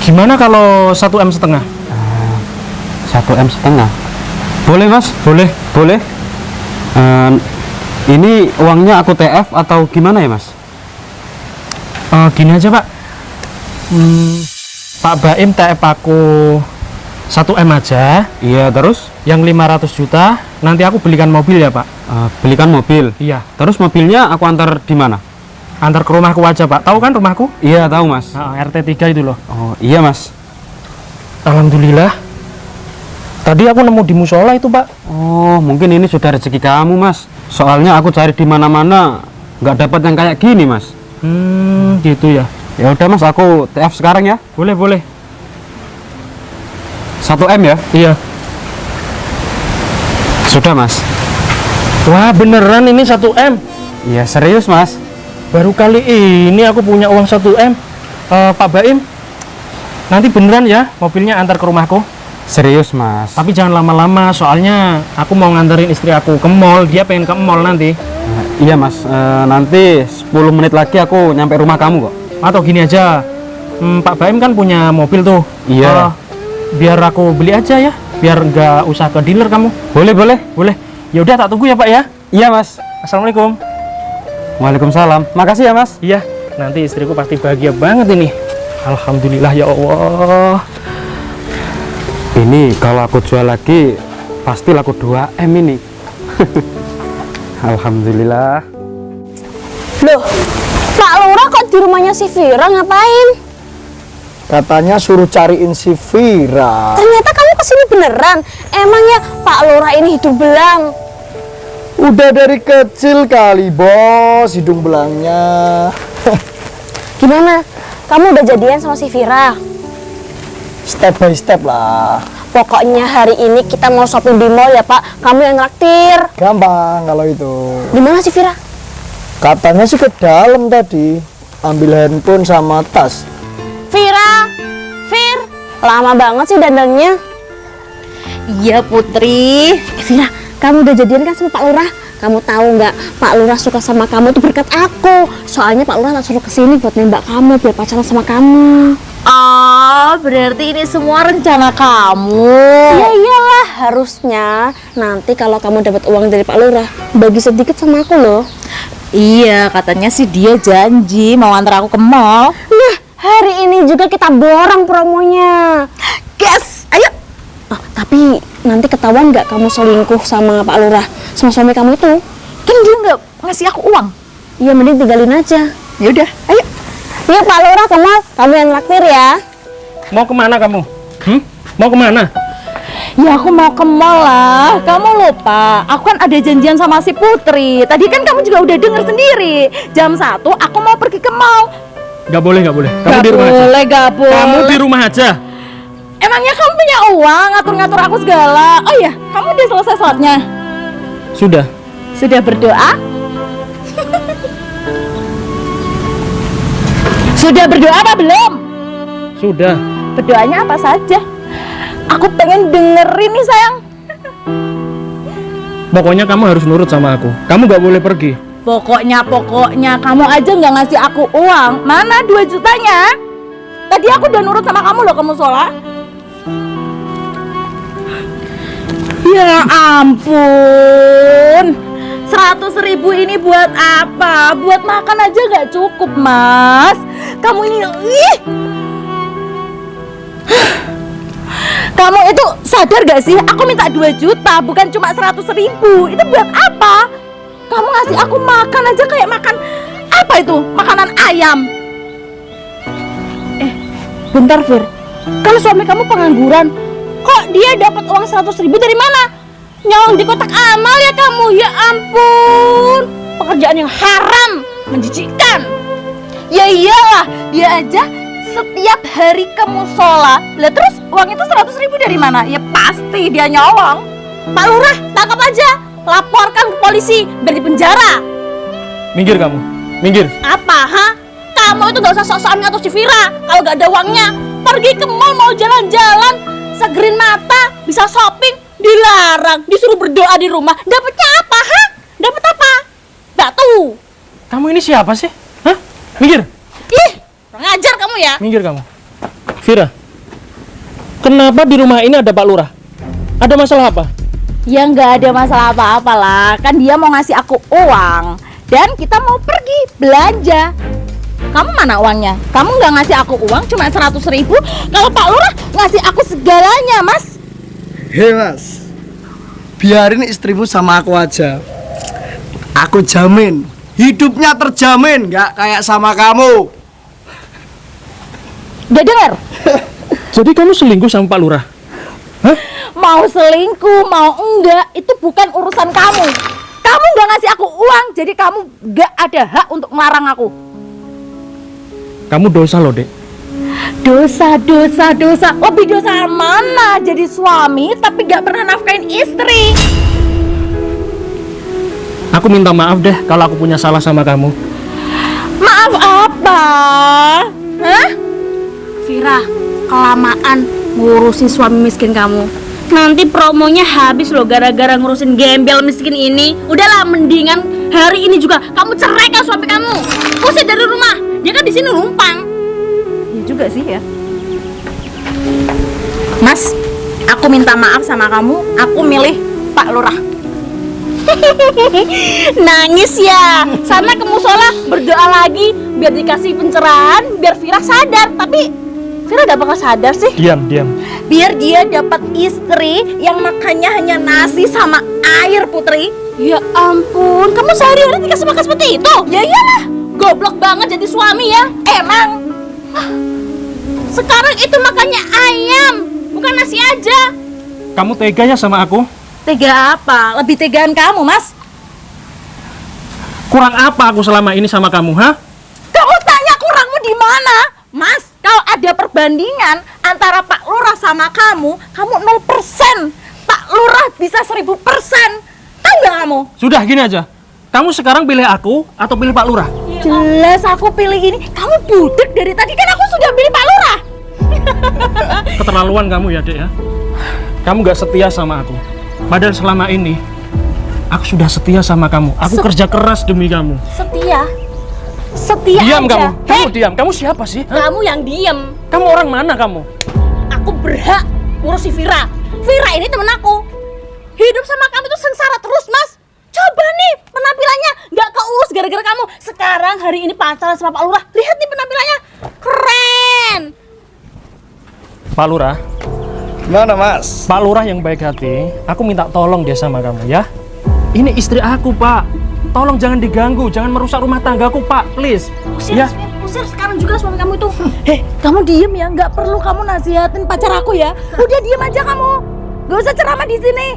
[SPEAKER 3] Gimana kalau 1,5 M?
[SPEAKER 6] 1,5 M. Boleh Mas?
[SPEAKER 3] Boleh.
[SPEAKER 6] Boleh. Ini uangnya aku TF atau gimana ya Mas?
[SPEAKER 3] Gini aja Pak, Pak Baim TF aku 1M aja,
[SPEAKER 6] Iya, terus
[SPEAKER 3] yang 500 juta nanti aku belikan mobil ya Pak.
[SPEAKER 6] belikan mobil.
[SPEAKER 3] Iya,
[SPEAKER 6] Terus mobilnya aku antar di mana?
[SPEAKER 3] antar ke rumahku aja Pak. Tahu kan rumahku?
[SPEAKER 6] Iya, tahu Mas.
[SPEAKER 3] RT 3 itu loh.
[SPEAKER 6] Oh, iya Mas.
[SPEAKER 3] Alhamdulillah. Tadi aku nemu di musola itu Pak.
[SPEAKER 6] Oh, mungkin ini sudah rezeki kamu Mas. Soalnya aku cari di mana-mana nggak dapat yang kayak gini Mas.
[SPEAKER 3] Gitu ya.
[SPEAKER 6] Ya udah Mas, aku TF sekarang ya.
[SPEAKER 3] Boleh, boleh.
[SPEAKER 6] 1M ya?
[SPEAKER 3] Iya.
[SPEAKER 6] Sudah Mas.
[SPEAKER 3] Wah, beneran ini 1M.
[SPEAKER 6] Iya, serius Mas.
[SPEAKER 3] Baru kali ini aku punya uang 1M. Pak Baim, nanti beneran ya mobilnya antar ke rumahku.
[SPEAKER 6] Serius Mas.
[SPEAKER 3] Tapi jangan lama-lama, soalnya aku mau nganterin istri aku ke mall. Dia pengen ke mall nanti.
[SPEAKER 6] Iya Mas, nanti 10 menit lagi aku nyampe rumah kamu kok.
[SPEAKER 3] Atau gini aja, Pak Baim kan punya mobil tuh.
[SPEAKER 6] Iya.
[SPEAKER 3] Biar aku beli aja ya, biar nggak usah ke dealer kamu.
[SPEAKER 6] Boleh, boleh.
[SPEAKER 3] Boleh. Ya udah, tak tunggu ya Pak ya.
[SPEAKER 6] Iya Mas.
[SPEAKER 3] Assalamualaikum.
[SPEAKER 6] Waalaikumsalam. Makasih ya Mas.
[SPEAKER 3] Iya, nanti istriku pasti bahagia banget ini. Alhamdulillah ya Allah.
[SPEAKER 6] Ini kalau aku jual lagi pasti laku 2M ini. Alhamdulillah.
[SPEAKER 2] Loh, Pak Lurah kok di rumahnya si Vira ngapain?
[SPEAKER 4] Katanya suruh cariin si Vira.
[SPEAKER 2] Ternyata kamu kesini beneran. Emangnya Pak Lurah ini hidung belang?
[SPEAKER 4] Udah dari kecil kali bos hidung belangnya.
[SPEAKER 2] Gimana? Kamu udah jadian sama si Vira?
[SPEAKER 4] Step by step lah.
[SPEAKER 2] Pokoknya hari ini kita mau shopping di mall ya Pak. Kamu yang traktir.
[SPEAKER 4] Gampang kalau itu.
[SPEAKER 2] Di mana si Vira?
[SPEAKER 4] Katanya sih ke dalam tadi. Ambil handphone sama tas.
[SPEAKER 2] Vira, Vir, lama banget sih dandannya.
[SPEAKER 1] Iya Putri.
[SPEAKER 2] Vira, kamu udah jadian kan sama Pak Lurah? Kamu tahu nggak, Pak Lurah suka sama kamu itu berkat aku. Soalnya Pak Lurah tak suruh kesini buat nembak kamu, biar pacaran sama kamu.
[SPEAKER 1] Oh, berarti ini semua rencana kamu.
[SPEAKER 2] Ya iyalah, harusnya nanti kalau kamu dapat uang dari Pak Lurah, bagi sedikit sama aku loh.
[SPEAKER 1] Iya, katanya sih dia janji mau antar aku ke mall.
[SPEAKER 2] Nah, hari ini juga kita borong promonya.
[SPEAKER 1] Guys, ayo.
[SPEAKER 2] Oh, tapi nanti ketahuan nggak kamu selingkuh sama Pak Lurah, sama suami kamu itu?
[SPEAKER 1] Kan dia nggak ngasih aku uang.
[SPEAKER 2] Iya, mending tinggalin aja.
[SPEAKER 1] Ya udah, ayo.
[SPEAKER 2] Yuk Pak Lurah ke mall, kamu yang traktir ya.
[SPEAKER 3] Mau kemana kamu? Mau kemana?
[SPEAKER 1] Ya aku mau ke mall lah. Kamu lupa, aku kan ada janjian sama si Putri. Tadi kan kamu juga udah denger sendiri. Jam 1 aku mau pergi ke mall.
[SPEAKER 3] Gak boleh, gak boleh. Kamu
[SPEAKER 1] Gak
[SPEAKER 3] di rumah aja.
[SPEAKER 1] boleh, gak boleh.
[SPEAKER 3] Kamu di rumah aja.
[SPEAKER 1] Emangnya kamu punya uang ngatur-ngatur aku segala? Oh iya, kamu udah selesai sholatnya?
[SPEAKER 3] Sudah.
[SPEAKER 1] Sudah berdoa? Sudah berdoa apa belum?
[SPEAKER 3] Sudah.
[SPEAKER 1] Berdoanya apa saja? Aku pengen dengerin nih sayang.
[SPEAKER 3] Pokoknya kamu harus nurut sama aku. Kamu gak boleh pergi.
[SPEAKER 1] Pokoknya kamu aja nggak ngasih aku uang. Mana 2 jutanya? Tadi aku udah nurut sama kamu loh, kamu sholat. Ya ampun, 100.000 ini buat apa? Buat makan aja nggak cukup, Mas. Kamu ini, kamu itu sadar gak sih? Aku minta 2 juta, bukan cuma 100.000. Itu buat apa? Kamu ngasih aku makan aja kayak makan apa itu? Makanan ayam. Bentar Fir, kan suami kamu pengangguran. Kok dia dapat uang 100.000 dari mana? Nyolong di kotak amal ya kamu? Ya ampun, pekerjaan yang haram, menjijikkan. Ya iyalah, dia aja setiap hari ke musola. Lah terus uang itu 100.000 dari mana? Ya pasti dia nyolong. Pak Lurah, tangkap aja, laporkan ke polisi, biar di penjara.
[SPEAKER 3] Minggir kamu, minggir.
[SPEAKER 1] Apa, ha? Kamu itu gak usah sok-sokan ngatur si Vira kalau gak ada uangnya. Pergi ke mall mau jalan-jalan, segerin mata, bisa shopping, dilarang, disuruh berdoa di rumah. Dapatnya apa, ha? Dapat apa? Gak tahu.
[SPEAKER 3] Kamu ini siapa sih? Hah? Minggir.
[SPEAKER 1] Ih, kurang ajar kamu ya.
[SPEAKER 3] Minggir kamu. Vira, kenapa di rumah ini ada Pak Lurah? Ada masalah apa?
[SPEAKER 1] Ya nggak ada masalah apa-apa lah. Kan dia mau ngasih aku uang dan kita mau pergi belanja. Kamu mana uangnya? Kamu nggak ngasih aku uang cuma 100.000. Kalau Pak Lurah ngasih aku segalanya, Mas.
[SPEAKER 4] Hei Mas, biarin istrimu sama aku aja. Aku jamin hidupnya terjamin, nggak kayak sama kamu.
[SPEAKER 1] Udah dengar?
[SPEAKER 3] Jadi kamu selingkuh sama Pak Lurah? Hah?
[SPEAKER 1] Mau selingkuh, mau enggak, itu bukan urusan kamu. Kamu nggak ngasih aku uang, jadi kamu nggak ada hak untuk melarang aku.
[SPEAKER 3] Kamu dosa loh, Dek.
[SPEAKER 1] Dosa. Lebih dosa mana jadi suami tapi nggak pernah nafkahin istri?
[SPEAKER 3] Aku minta maaf deh kalau aku punya salah sama kamu.
[SPEAKER 1] Maaf apa? Hah?
[SPEAKER 2] Vira, kelamaan ngurusin suami miskin kamu. Nanti promonya habis loh gara-gara ngurusin gembel miskin ini. Udahlah, mendingan hari ini juga kamu ceraikan suami kamu. Usir dari rumah. Dia kan di sini numpang.
[SPEAKER 1] Ya juga sih ya. Mas, aku minta maaf sama kamu. Aku milih Pak Lurah.
[SPEAKER 2] Nangis ya. Sana ke musola berdoa lagi biar dikasih pencerahan, biar Vira sadar. Tapi Vira gak bakal sadar sih.
[SPEAKER 3] Diam.
[SPEAKER 1] Biar dia dapat istri yang makannya hanya nasi sama air, Putri.
[SPEAKER 2] Ya ampun, kamu sehari-hari dikasih makan seperti itu?
[SPEAKER 1] Ya iyalah, goblok banget jadi suami ya. Emang
[SPEAKER 2] Sekarang itu makannya ayam, bukan nasi aja.
[SPEAKER 3] Kamu tega ya sama aku?
[SPEAKER 1] tega apa? Lebih tegaan kamu, Mas.
[SPEAKER 3] Kurang apa aku selama ini sama kamu, ha?
[SPEAKER 1] Kamu tanya kurangmu di mana? Mas, kalau ada perbandingan antara Pak Lurah sama kamu 0%. Pak Lurah bisa 1000%. Tahu nggak kamu?
[SPEAKER 3] Sudah gini aja. Kamu sekarang pilih aku atau pilih Pak Lurah?
[SPEAKER 1] Jelas aku pilih ini. Kamu budek dari tadi kan aku sudah pilih Pak Lurah.
[SPEAKER 3] Keterlaluan kamu ya, Dek ya. Kamu gak setia sama aku. Padahal selama ini aku sudah setia sama kamu. Aku kerja keras demi kamu.
[SPEAKER 1] Setia. Setia
[SPEAKER 3] Diam
[SPEAKER 1] aja.
[SPEAKER 3] kamu. Kamu diam. Kamu siapa sih? Hah?
[SPEAKER 2] Kamu yang diem.
[SPEAKER 3] Kamu orang mana kamu?
[SPEAKER 2] Aku berhak ngurus si Vira. Vira ini temen aku. Hidup sama kamu tuh sengsara terus, Mas. Coba nih penampilannya nggak keurus gara-gara kamu. Sekarang hari ini pacaran sama Pak Lurah. Lihat nih penampilannya. Keren.
[SPEAKER 3] Pak Lurah.
[SPEAKER 4] Gimana Mas?
[SPEAKER 3] Pak Lurah yang baik hati. Aku minta tolong dia sama kamu ya. Ini istri aku, Pak. Tolong jangan diganggu, jangan merusak rumah tanggaku, Pak. Please.
[SPEAKER 2] Usir,
[SPEAKER 3] Ya.
[SPEAKER 2] usir sekarang juga suami kamu itu.
[SPEAKER 1] Hei, kamu diem ya, nggak perlu kamu nasihatin pacar aku ya. Udah diem aja kamu, nggak usah ceramah di sini.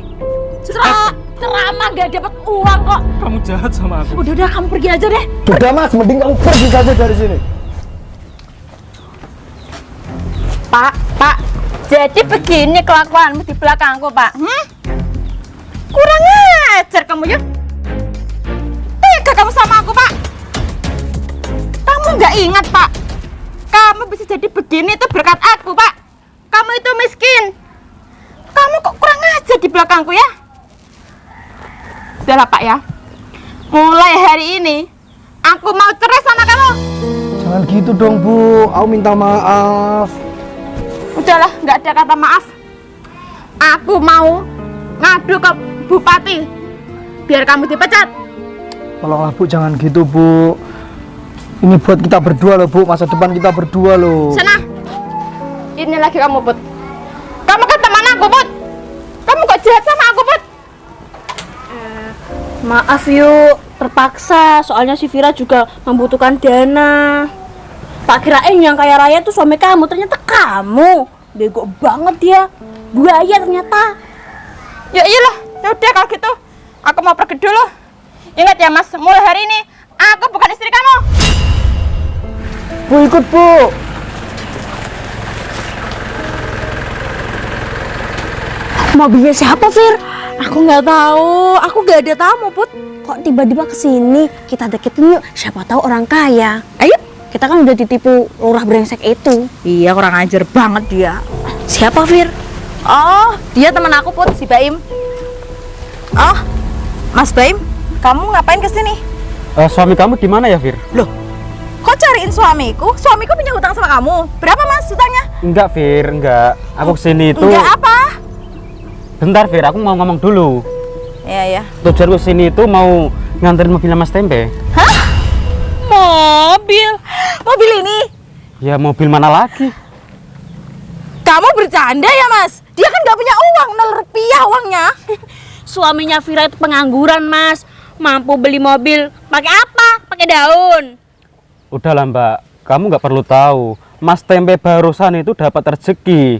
[SPEAKER 1] Ceramah nggak dapat uang kok.
[SPEAKER 3] Kamu jahat sama aku.
[SPEAKER 1] Udah kamu pergi aja deh.
[SPEAKER 4] Udah Mas, mending kamu pergi saja dari sini.
[SPEAKER 1] Pak, jadi begini kelakuanmu di belakangku, Pak. Kurang ajar kamu ya. Tega kamu sama aku, Pak. Kamu nggak ingat, Pak? Kamu bisa jadi begini itu berkat aku, Pak. Kamu itu miskin. Kamu kok kurang ajar di belakangku ya? Udahlah, Pak ya. Mulai hari ini aku mau cerai sama kamu.
[SPEAKER 4] Jangan gitu dong Bu, aku minta maaf.
[SPEAKER 1] Udahlah, nggak ada kata maaf. Aku mau ngadu ke bupati biar kamu dipecat.
[SPEAKER 4] Tolonglah Bu, jangan gitu Bu. Ini buat kita berdua loh Bu, masa depan kita berdua loh.
[SPEAKER 1] Sana. Ini lagi kamu, Put. Kamu kan teman aku, Put. Kamu kok jahat sama aku, Put?
[SPEAKER 2] Maaf yuk, terpaksa. Soalnya si Vira juga membutuhkan dana. Tak kirain yang kaya raya tuh suami kamu, ternyata kamu. Bego banget dia. Buaya ternyata.
[SPEAKER 1] Ya iyalah. Ya udah kalau gitu, aku mau pergi dulu. Ingat ya, Mas, mulai hari ini aku bukan istri kamu.
[SPEAKER 4] Bu, ikut Bu.
[SPEAKER 2] Mobilnya siapa, Vir?
[SPEAKER 1] Aku nggak tahu. Aku nggak ada tamu, Put.
[SPEAKER 2] Kok tiba-tiba kesini? Kita deketin yuk, siapa tahu orang kaya.
[SPEAKER 1] Ayo.
[SPEAKER 2] Kita kan udah ditipu lurah brengsek itu.
[SPEAKER 1] Iya, kurang ajar banget dia.
[SPEAKER 2] Siapa, Vir?
[SPEAKER 1] Oh, dia teman aku, Put, si Baim. Oh, Mas Baim, kamu ngapain kesini?
[SPEAKER 6] Suami kamu di mana ya, Vir?
[SPEAKER 1] Loh, kok cariin suamiku? Suamiku punya hutang sama kamu. Berapa, Mas, hutangnya?
[SPEAKER 6] Enggak, Vir, enggak. Aku kesini itu.
[SPEAKER 1] Enggak apa?
[SPEAKER 6] Bentar Fir, aku mau ngomong dulu.
[SPEAKER 1] Ya.
[SPEAKER 6] Tujuan ke sini itu mau nganterin mobilnya Mas Tempe.
[SPEAKER 1] Mobil ini?
[SPEAKER 6] Ya mobil mana lagi?
[SPEAKER 1] Kamu bercanda ya Mas? Dia kan nggak punya uang, 0 rupiah uangnya.
[SPEAKER 2] Suaminya Vira itu pengangguran, Mas. Mampu beli mobil pakai apa? Pakai daun.
[SPEAKER 6] Udahlah Mbak, kamu nggak perlu tahu. Mas Tempe barusan itu dapat rezeki.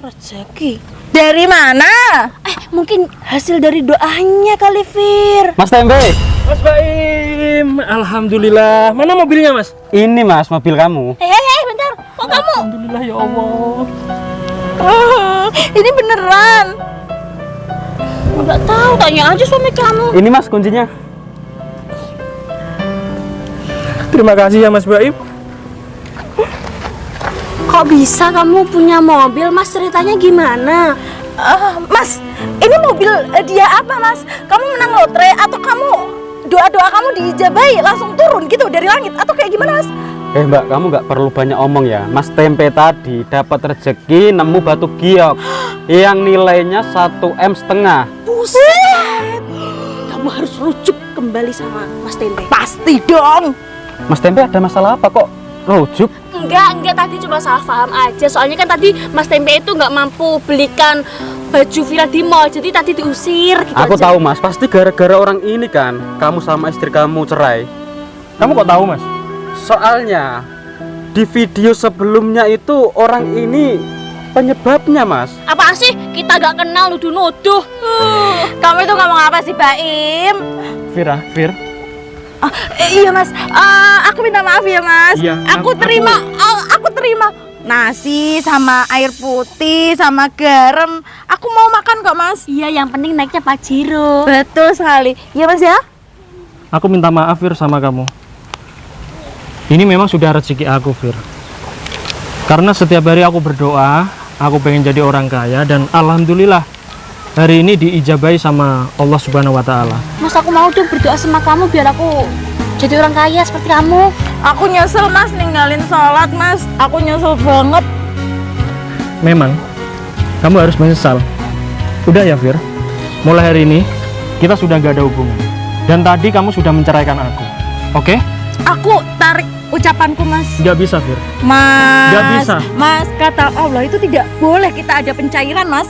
[SPEAKER 2] Rezeki.
[SPEAKER 1] Dari mana?
[SPEAKER 2] Mungkin hasil dari doanya kali, Fir.
[SPEAKER 6] Mas Tempe,
[SPEAKER 3] Mas Baim, alhamdulillah. Mana mobilnya Mas?
[SPEAKER 6] ini Mas mobil kamu.
[SPEAKER 2] Bentar. Kok kamu?
[SPEAKER 3] Alhamdulillah ya Allah.
[SPEAKER 1] Ini beneran.
[SPEAKER 2] Enggak tahu, tanya aja suami kamu.
[SPEAKER 6] Ini Mas kuncinya.
[SPEAKER 3] Terima kasih ya Mas Baim.
[SPEAKER 2] Kok bisa kamu punya mobil, Mas? Ceritanya gimana?
[SPEAKER 1] Mas, ini mobil dia apa Mas? Kamu menang lotre atau kamu doa-doa kamu diijabahi langsung turun gitu dari langit atau kayak gimana Mas?
[SPEAKER 6] Mbak, kamu nggak perlu banyak omong ya. Mas Tempe tadi dapat rezeki nemu batu giok yang nilainya 1,5 M.
[SPEAKER 2] Buset. Kamu harus rujuk kembali sama Mas Tempe.
[SPEAKER 1] Pasti dong.
[SPEAKER 6] Mas Tempe ada masalah apa kok rujuk?
[SPEAKER 2] Enggak, tadi cuma salah paham aja. Soalnya kan tadi Mas Tempe itu nggak mampu belikan baju Vira di mall, jadi tadi diusir gitu
[SPEAKER 6] Aku
[SPEAKER 2] aja.
[SPEAKER 6] tahu Mas, pasti gara-gara orang ini kan kamu sama istri kamu cerai.
[SPEAKER 3] Kamu kok tahu Mas?
[SPEAKER 6] Soalnya di video sebelumnya itu orang ini penyebabnya Mas.
[SPEAKER 2] Apa sih? Kita gak kenal nuduh-nuduh.
[SPEAKER 1] Kamu itu ngomong apa sih Baim?
[SPEAKER 3] Fir.
[SPEAKER 1] Iya Mas, aku minta maaf ya Mas.
[SPEAKER 3] Iya,
[SPEAKER 1] aku terima nasi sama air putih sama garam. Aku mau makan kok Mas.
[SPEAKER 2] Iya, yang penting naiknya Pajero.
[SPEAKER 1] Betul sekali. Iya Mas ya.
[SPEAKER 3] Aku minta maaf Fir sama kamu. Ini memang sudah rezeki aku Fir. Karena setiap hari aku berdoa, aku pengen jadi orang kaya dan alhamdulillah hari ini diijabahi sama Allah Subhanahu wa taala.
[SPEAKER 2] Mas, aku mau tuh berdoa sama kamu biar aku jadi orang kaya seperti kamu.
[SPEAKER 1] Aku nyesel Mas ninggalin sholat Mas. Aku nyesel banget.
[SPEAKER 3] Memang kamu harus menyesal. Udah ya Fir. Mulai hari ini kita sudah gak ada hubungan. Dan tadi kamu sudah menceraikan aku. Oke?
[SPEAKER 1] Aku tarik ucapanku Mas.
[SPEAKER 3] Gak bisa Fir.
[SPEAKER 1] Mas.
[SPEAKER 3] Nggak bisa.
[SPEAKER 1] Mas, kata Allah itu tidak boleh kita ada pencairan Mas.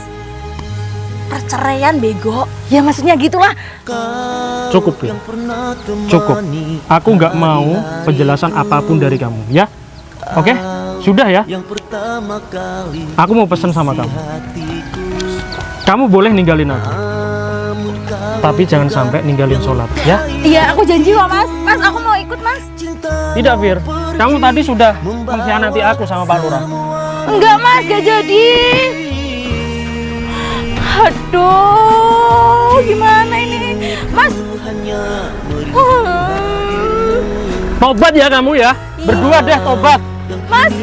[SPEAKER 2] Perceraian bego.
[SPEAKER 1] Ya maksudnya gitulah.
[SPEAKER 3] Cukup Fir. Cukup. Aku nggak mau penjelasan apapun dari kamu, ya? Oke? Sudah ya? Aku mau pesan sama kamu. Kamu boleh ninggalin aku. Tapi jangan sampai ninggalin sholat, ya?
[SPEAKER 1] Iya, aku janji kok Mas. Mas, aku mau ikut Mas.
[SPEAKER 3] Tidak, Fir. Kamu tadi sudah mengkhianati aku sama Pak Lurah.
[SPEAKER 1] Enggak Mas, gak jadi. Aduh, gimana ini? Mas.
[SPEAKER 3] Tobat ya kamu ya. Berdua deh tobat.
[SPEAKER 1] Mas.